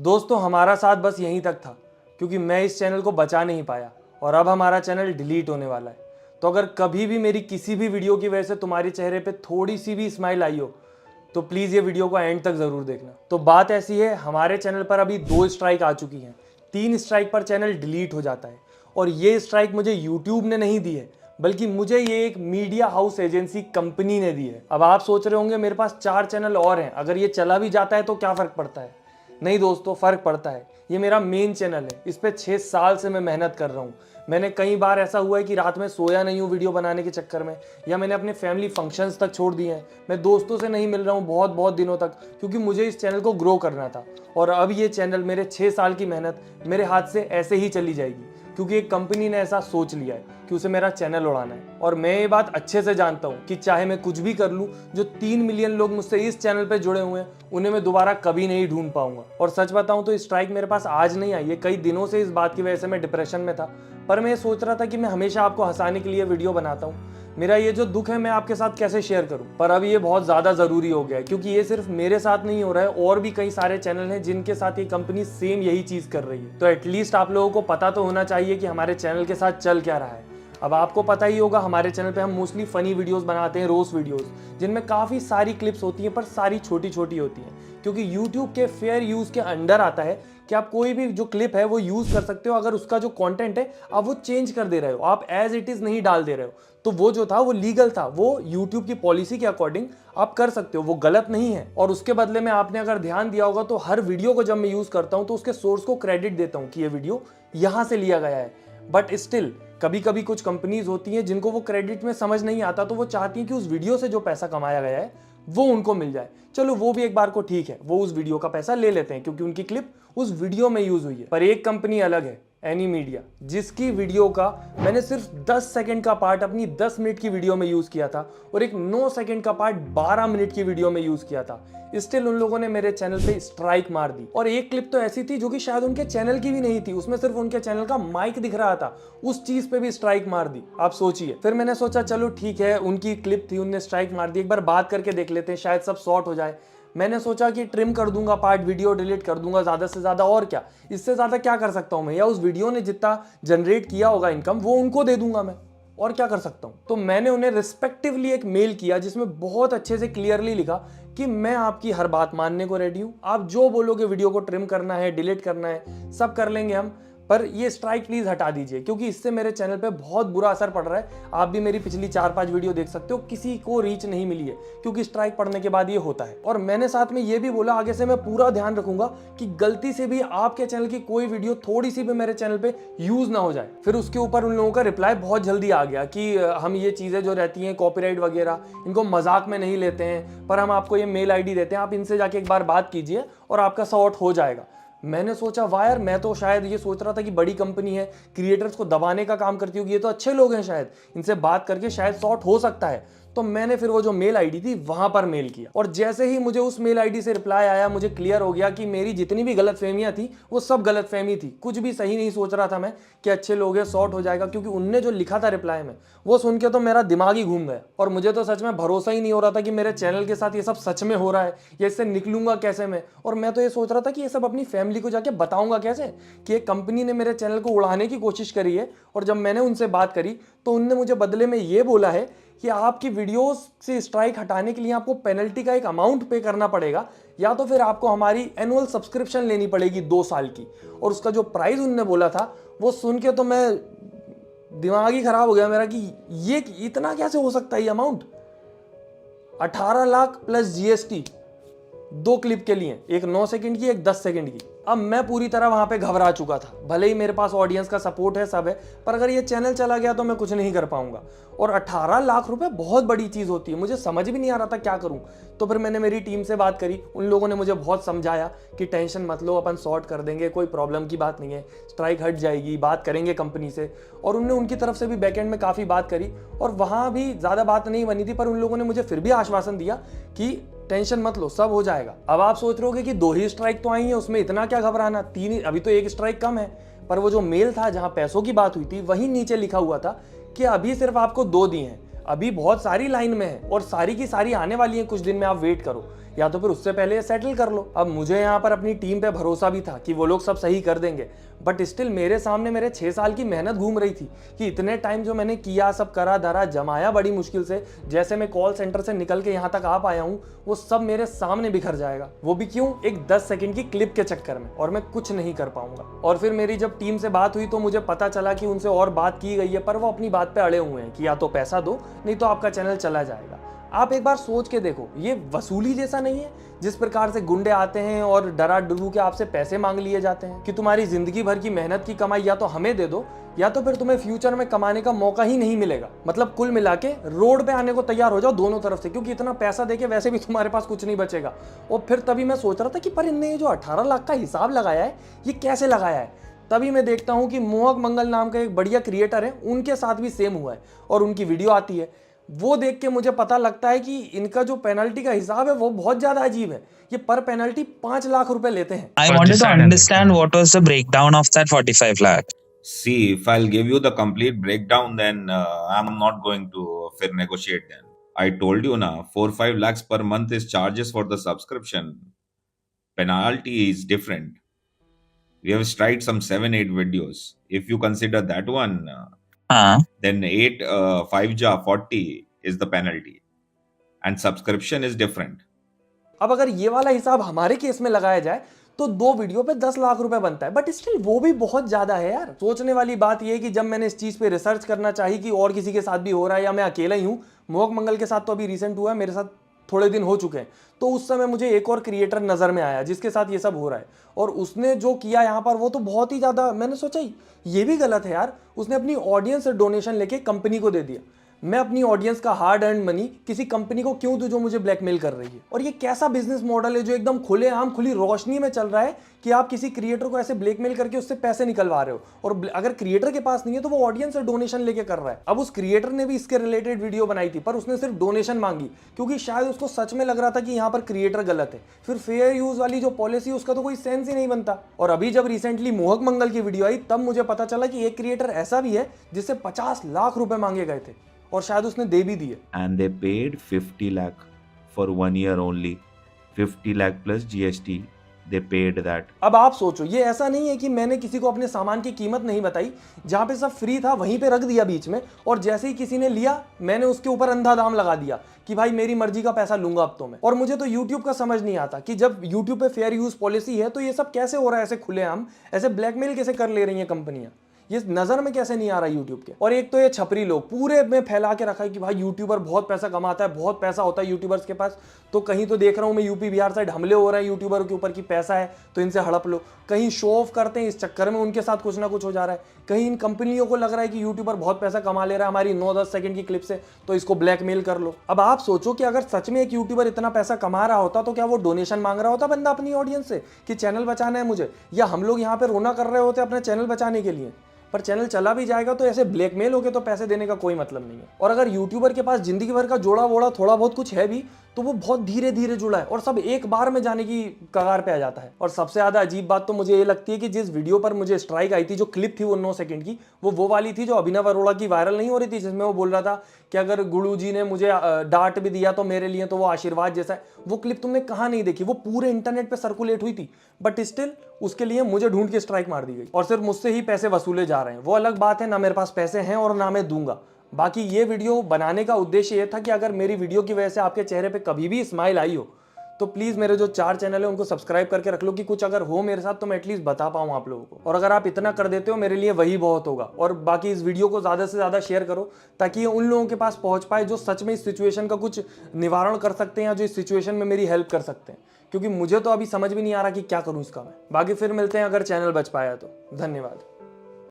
दोस्तों हमारा साथ बस यहीं तक था, क्योंकि मैं इस चैनल को बचा नहीं पाया और अब हमारा चैनल डिलीट होने वाला है। तो अगर कभी भी मेरी किसी भी वीडियो की वजह से तुम्हारे चेहरे पे थोड़ी सी भी स्माइल आई हो तो प्लीज़ ये वीडियो को एंड तक ज़रूर देखना। तो बात ऐसी है, हमारे चैनल पर अभी 2 स्ट्राइक आ चुकी हैं। 3 स्ट्राइक पर चैनल डिलीट हो जाता है और ये स्ट्राइक मुझे यूट्यूब ने नहीं दी है, बल्कि मुझे ये एक मीडिया हाउस एजेंसी कंपनी ने दी है। अब आप सोच रहे होंगे मेरे पास 4 चैनल और हैं, अगर ये चला भी जाता है तो क्या फ़र्क पड़ता है। नहीं दोस्तों, फ़र्क पड़ता है। ये मेरा मेन चैनल है, इस पे 6 साल से मैं मेहनत कर रहा हूँ। मैंने कई बार ऐसा हुआ है कि रात में सोया नहीं हूँ वीडियो बनाने के चक्कर में, या मैंने अपने फैमिली फंक्शंस तक छोड़ दिए हैं। मैं दोस्तों से नहीं मिल रहा हूँ बहुत बहुत दिनों तक, क्योंकि मुझे इस चैनल को ग्रो करना था। और अब ये चैनल, मेरे 6 साल की मेहनत मेरे हाथ से ऐसे ही चली जाएगी, क्योंकि एक कंपनी ने ऐसा सोच लिया है कि उसे मेरा चैनल उड़ाना है। और मैं ये बात अच्छे से जानता हूँ कि चाहे मैं कुछ भी कर लूँ, जो 3 मिलियन लोग मुझसे इस चैनल पे जुड़े हुए हैं उन्हें मैं दोबारा कभी नहीं ढूंढ पाऊंगा। और सच बताऊं तो स्ट्राइक मेरे पास आज नहीं आई है, कई दिनों से इस बात की वजह से मैं डिप्रेशन में था। पर मैं ये सोच रहा था कि मैं हमेशा आपको हंसाने के लिए वीडियो बनाता हूँ, मेरा ये जो दुख है मैं आपके साथ कैसे शेयर करूं। पर अब ये बहुत ज़्यादा ज़रूरी हो गया है, क्योंकि ये सिर्फ मेरे साथ नहीं हो रहा है, और भी कई सारे चैनल हैं जिनके साथ ये कंपनी सेम यही चीज़ कर रही है। तो एटलीस्ट आप लोगों को पता तो होना चाहिए कि हमारे चैनल के साथ चल क्या रहा है। अब आपको पता ही होगा, हमारे चैनल पे हम मोस्टली फ़नी वीडियोस बनाते हैं, रोस्ट वीडियोस, जिनमें काफ़ी सारी क्लिप्स होती हैं पर सारी छोटी छोटी होती हैं, क्योंकि यूट्यूब के फेयर यूज़ के अंडर आता है कि आप कोई भी जो क्लिप है वो यूज़ कर सकते हो, अगर उसका जो कंटेंट है आप वो चेंज कर दे रहे हो, आप एज इट इज़ नहीं डाल दे रहे हो, तो वो जो था वो लीगल था, वो यूट्यूब की पॉलिसी के अकॉर्डिंग आप कर सकते हो, वो गलत नहीं है। और उसके बदले में आपने अगर ध्यान दिया होगा तो हर वीडियो को जब मैं यूज़ करता हूँ तो उसके सोर्स को क्रेडिट देता हूँ कि ये वीडियो यहाँ से लिया गया है। बट स्टिल कभी कभी कुछ कंपनीज होती हैं जिनको वो क्रेडिट में समझ नहीं आता, तो वो चाहती हैं कि उस वीडियो से जो पैसा कमाया गया है वो उनको मिल जाए। चलो वो भी एक बार को ठीक है, वो उस वीडियो का पैसा ले लेते हैं क्योंकि उनकी क्लिप उस वीडियो में यूज हुई है। पर एक कंपनी अलग है, एनी मीडिया, जिसकी वीडियो का मैंने सिर्फ 10 सेकंड का पार्ट अपनी 10 मिनट की वीडियो में यूज किया था और एक 9 सेकंड का पार्ट 12 मिनट की वीडियो में यूज किया था। स्टिल उन लोगों ने मेरे चैनल पे स्ट्राइक मार दी। और एक क्लिप तो ऐसी थी जो कि शायद उनके चैनल की भी नहीं थी, उसमें सिर्फ उनके चैनल का माइक दिख रहा था, उस चीज पे भी स्ट्राइक मार दी। आप सोचिए। फिर मैंने सोचा चलो ठीक है, उनकी क्लिप थी, उनने स्ट्राइक मार दी, एक बार बात करके देख लेते हैं, शायद सब सॉर्ट हो जाए। मैंने सोचा कि ट्रिम कर दूंगा पार्ट, वीडियो डिलीट कर दूंगा ज्यादा से ज्यादा, और क्या, इससे ज्यादा क्या कर सकता हूं मैं, या उस वीडियो ने जितना जनरेट किया होगा इनकम वो उनको दे दूंगा मैं, और क्या कर सकता हूं। तो मैंने उन्हें रिस्पेक्टिवली एक मेल किया जिसमें बहुत अच्छे से क्लियरली लिखा कि मैं आपकी हर बात मानने को रेडी हूं, आप जो बोलोगे, वीडियो को ट्रिम करना है, डिलीट करना है, सब कर लेंगे हम, पर ये स्ट्राइक प्लीज हटा दीजिए, क्योंकि इससे मेरे चैनल पे बहुत बुरा असर पड़ रहा है। आप भी मेरी पिछली 4-5 वीडियो देख सकते हो, किसी को रीच नहीं मिली है, क्योंकि स्ट्राइक पड़ने के बाद ये होता है। और मैंने साथ में ये भी बोला, आगे से मैं पूरा ध्यान रखूंगा कि गलती से भी आपके चैनल की कोई वीडियो थोड़ी सी भी मेरे चैनल पे यूज ना हो जाए। फिर उसके ऊपर उन लोगों का रिप्लाई बहुत जल्दी आ गया कि हम ये चीजें जो रहती हैं कॉपीराइट वगैरह, इनको मजाक में नहीं लेते हैं, पर हम आपको ये मेल ID देते हैं, आप इनसे जाके एक बार बात कीजिए और आपका सॉर्ट हो जाएगा। मैंने सोचा वाह यार, मैं तो शायद ये सोच रहा था कि बड़ी कंपनी है, क्रिएटर्स को दबाने का काम करती होगी, ये तो अच्छे लोग हैं, शायद इनसे बात करके शायद सॉर्ट हो सकता है। तो मैंने फिर वो जो मेल ID थी वहां पर मेल किया, और जैसे ही मुझे उस मेल ID से रिप्लाई आया, मुझे क्लियर हो गया कि मेरी जितनी भी गलतफहमियां थी वो सब गलतफहमी थी, कुछ भी सही नहीं सोच रहा था मैं कि अच्छे लोग हैं, सॉर्ट हो जाएगा। क्योंकि उनने जो लिखा था रिप्लाई में वो सुन के तो मेरा दिमाग ही घूम गया, और मुझे तो सच में भरोसा ही नहीं हो रहा था कि मेरे चैनल के साथ ये सब सच में हो रहा है, या इससे निकलूंगा कैसे मैं। और मैं तो ये सोच रहा था कि ये सब अपनी फैमिली को जाके बताऊंगा कैसे कि एक कंपनी ने मेरे चैनल को उड़ाने की कोशिश करी है। और जब मैंने उनसे बात करी तो उनने मुझे बदले में ये बोला है कि आपकी वीडियोस से स्ट्राइक हटाने के लिए आपको पेनल्टी का एक अमाउंट पे करना पड़ेगा, या तो फिर आपको हमारी एनुअल सब्सक्रिप्शन लेनी पड़ेगी 2 साल की। और उसका जो प्राइस उनने बोला था वो सुन के तो मैं, दिमाग ही खराब हो गया मेरा कि ये इतना कैसे हो सकता है ये amount. 18 lakh plus GST 2 clip के लिए, एक 9 सेकंड की, एक 10 सेकंड की। अब मैं पूरी तरह वहां पे घबरा चुका था, भले ही मेरे पास ऑडियंस का सपोर्ट है, सब है, पर अगर ये चैनल चला गया तो मैं कुछ नहीं कर पाऊंगा। और 18 लाख रुपए बहुत बड़ी चीज होती है, मुझे समझ भी नहीं आ रहा था क्या करूं। तो फिर मैंने मेरी टीम से बात करी, उन लोगों ने मुझे बहुत समझाया कि टेंशन मत लो, अपन सॉर्ट कर देंगे, कोई प्रॉब्लम की बात नहीं है, स्ट्राइक हट जाएगी, बात करेंगे कंपनी से। और उन्होंने उनकी तरफ से भी बैकएंड में काफी बात करी, और वहां भी ज्यादा बात नहीं बनी थी, पर उन लोगों ने मुझे फिर भी आश्वासन दिया कि टेंशन मत लो, सब हो जाएगा। अब आप सोच रहे होगे कि 2 ही स्ट्राइक तो आई है, उसमें इतना क्या घबराना, 3 अभी तो 1 स्ट्राइक कम है। पर वो जो मेल था जहां पैसों की बात हुई थी, वहीं नीचे लिखा हुआ था कि अभी सिर्फ आपको 2 दिए हैं, अभी बहुत सारी लाइन में है और सारी की सारी आने वाली है, कुछ दिन में आप वेट करो। या तो फिर उससे पहले ये सेटल कर लो। अब मुझे यहाँ पर अपनी टीम पे भरोसा भी था कि वो लोग सब सही कर देंगे, बट स्टिल मेरे सामने मेरे 6 साल की मेहनत घूम रही थी कि इतने टाइम जो मैंने किया, सब करा धरा जमाया बड़ी मुश्किल से, जैसे मैं कॉल सेंटर से निकल के यहाँ तक आ पाया हूँ, वो सब मेरे सामने बिखर जाएगा। वो भी क्यों? एक 10 सेकंड की क्लिप के चक्कर में, और मैं कुछ नहीं कर पाऊंगा। और फिर मेरी जब टीम से बात हुई तो मुझे पता चला कि उनसे और बात की गई है, पर वो अपनी बात पे अड़े हुए हैं कि या तो पैसा दो, नहीं तो आपका चैनल चला जाएगा। आप एक बार सोच के देखो, ये वसूली जैसा नहीं है? जिस प्रकार से गुंडे आते हैं और डरा डरू के आपसे पैसे मांग लिए जाते हैं कि तुम्हारी जिंदगी भर की मेहनत की कमाई या तो हमें दे दो, या तो फिर तुम्हें फ्यूचर में कमाने का मौका ही नहीं मिलेगा। मतलब कुल मिला के रोड पे आने को तैयार हो जाओ दोनों तरफ से, क्योंकि इतना पैसा देके वैसे भी तुम्हारे पास कुछ नहीं बचेगा। और फिर तभी मैं सोच रहा था कि पर इनने ये जो 18 लाख का हिसाब लगाया है, ये कैसे लगाया है? तभी मैं देखता हूँ कि मोहक मंगल नाम का एक बढ़िया क्रिएटर है, उनके साथ भी सेम हुआ है और उनकी वीडियो आती है। वो देख के मुझे पता लगता है कि इनका जो पेनल्टी का हिसाब है वो बहुत ज्यादा अजीब है। ये पर पेनल्टी 5 लाख रुपए लेते हैं। I wanted to understand what was the breakdown of that 45 lakh. See, if I'll give you the complete breakdown, then I'm not going to fair negotiate then. I told you now, 4-5 lakhs per month is charges for the subscription. Penalty is different. We have tried some 7-8 videos. If you consider that one, then 5 ja 40 is the penalty. And subscription is different. अब अगर ये वाला हिसाब हमारे case में लगाया जाए तो 2 वीडियो पे 10 लाख रुपए बनता है, बट स्टिल वो भी बहुत ज्यादा है यार। सोचने वाली बात ये है कि जब मैंने इस चीज पे रिसर्च करना चाहिए कि और किसी के साथ भी हो रहा है या मैं अकेला ही हूं, मोहक मंगल के साथ तो अभी रिसेंट हुआ है, मेरे साथ थोड़े दिन हो चुके हैं, तो उस समय मुझे एक और क्रिएटर नजर में आया जिसके साथ ये सब हो रहा है, और उसने जो किया यहाँ पर वो तो बहुत ही ज्यादा, मैंने सोचा ये भी गलत है यार। उसने अपनी ऑडियंस से डोनेशन लेके कंपनी को दे दिया। मैं अपनी ऑडियंस का हार्ड अर्न मनी किसी कंपनी को क्यों दूं जो मुझे ब्लैकमेल कर रही है? और ये कैसा बिजनेस मॉडल है जो एकदम खुलेआम खुली रोशनी में चल रहा है कि आप किसी क्रिएटर को ऐसे ब्लैकमेल करके उससे पैसे निकलवा रहे हो, और अगर क्रिएटर के पास नहीं है तो वो ऑडियंस से डोनेशन लेके कर रहा है। अब उस क्रिएटर ने भी इसके रिलेटेड वीडियो बनाई थी, पर उसने सिर्फ डोनेशन मांगी क्योंकि शायद उसको सच में लग रहा था कि यहाँ पर क्रिएटर गलत है। फिर फेयर यूज वाली जो पॉलिसी उसका तो कोई सेंस ही नहीं बनता। और अभी जब रिसेंटली मोहक मंगल की वीडियो आई तब मुझे पता चला कि एक क्रिएटर ऐसा भी है जिससे 50 लाख रुपए मांगे गए थे, और शायद उसने दे भी दिए। And they paid 50 lakh for 1 year only. 50 lakh plus GST. They paid that. अब आप सोचो, ये ऐसा नहीं है कि मैंने किसी को अपने सामान की कीमत नहीं बताई, जहां पे सब फ्री था वहीं पे रख दिया बीच में, और जैसे ही किसी ने लिया मैंने उसके ऊपर अंधा दाम लगा दिया कि भाई मेरी मर्जी का पैसा लूंगा अब तो मैं। और मुझे तो YouTube का समझ नहीं आता कि जब YouTube पे फेयर यूज पॉलिसी है तो ये सब कैसे हो रहा है, ऐसे खुलेआम ऐसे ब्लैकमेल कैसे कर ले रही है कंपनियां? ये नजर में कैसे नहीं आ रहा यूट्यूब के? और एक तो ये छपरी लोग पूरे में फैला के रखा है कि भाई यूट्यूबर बहुत पैसा कमाता है, बहुत पैसा होता है यूट्यूबर्स के पास। तो कहीं तो देख रहा हूं मैं यूपी बिहार साइड हमले हो रहे हैं यूट्यूबर के ऊपर कि पैसा है तो इनसे हड़प लो। कहीं शो ऑफ करते हैं, इस चक्कर में उनके साथ कुछ ना कुछ हो जा रहा है। कहीं इन कंपनियों को लग रहा है कि यूट्यूबर बहुत पैसा कमा ले रहा है हमारी 9-10 सेकंड की क्लिप से, तो इसको ब्लैकमेल कर लो। अब आप सोचो कि अगर सच में एक यूट्यूबर इतना पैसा कमा रहा होता तो क्या वो डोनेशन मांग रहा होता बंदा अपनी ऑडियंस से कि चैनल बचाना है मुझे, या हम लोग यहाँ पे रोना कर रहे होते अपने चैनल बचाने के लिए? पर चैनल चला भी जाएगा तो ऐसे ब्लैकमेल होके तो पैसे देने का कोई मतलब नहीं है। और अगर यूट्यूबर के पास जिंदगी भर का जोड़ा वोड़ा थोड़ा बहुत कुछ है भी तो वो बहुत धीरे धीरे जुड़ा है और सब एक बार में जाने की कगार पे आ जाता है। और सबसे ज्यादा अजीब बात तो मुझे ये लगती है कि जिस वीडियो पर मुझे स्ट्राइक आई थी, जो क्लिप थी वो 9 सेकंड की, वो वाली थी जो अभिनव अरोड़ा की वायरल नहीं हो रही थी, जिसमें वो बोल रहा था कि अगर गुरु जी ने मुझे डांट भी दिया तो मेरे लिए तो वो आशीर्वाद जैसा है। वो क्लिप तुमने कहाँ नहीं देखी? वो पूरे इंटरनेट पे सर्कुलेट हुई थी, बट स्टिल उसके लिए मुझे ढूंढ के स्ट्राइक मार दी गई और सिर्फ मुझसे ही पैसे वसूले जा रहे हैं। वो अलग बात है, ना मेरे पास पैसे हैं और ना मैं दूंगा। बाकी ये वीडियो बनाने का उद्देश्य ये था कि अगर मेरी वीडियो की वजह से आपके चेहरे पे कभी भी स्माइल आई हो तो प्लीज मेरे जो 4 चैनल है उनको सब्सक्राइब करके रख लो कि कुछ अगर हो मेरे साथ तो मैं एटलीस्ट बता पाऊँ आप लोगों को। और अगर आप इतना कर देते हो मेरे लिए वही बहुत होगा। और बाकी इस वीडियो को ज़्यादा से ज़्यादा शेयर करो ताकि ये उन लोगों के पास पहुंच पाए जो सच में इस सिचुएशन का कुछ निवारण कर सकते हैं या जो इस सिचुएशन में मेरी हेल्प कर सकते हैं, क्योंकि मुझे तो अभी समझ भी नहीं आ रहा कि क्या करूँ इसका मैं। बाकी फिर मिलते हैं अगर चैनल बच पाया तो। धन्यवाद।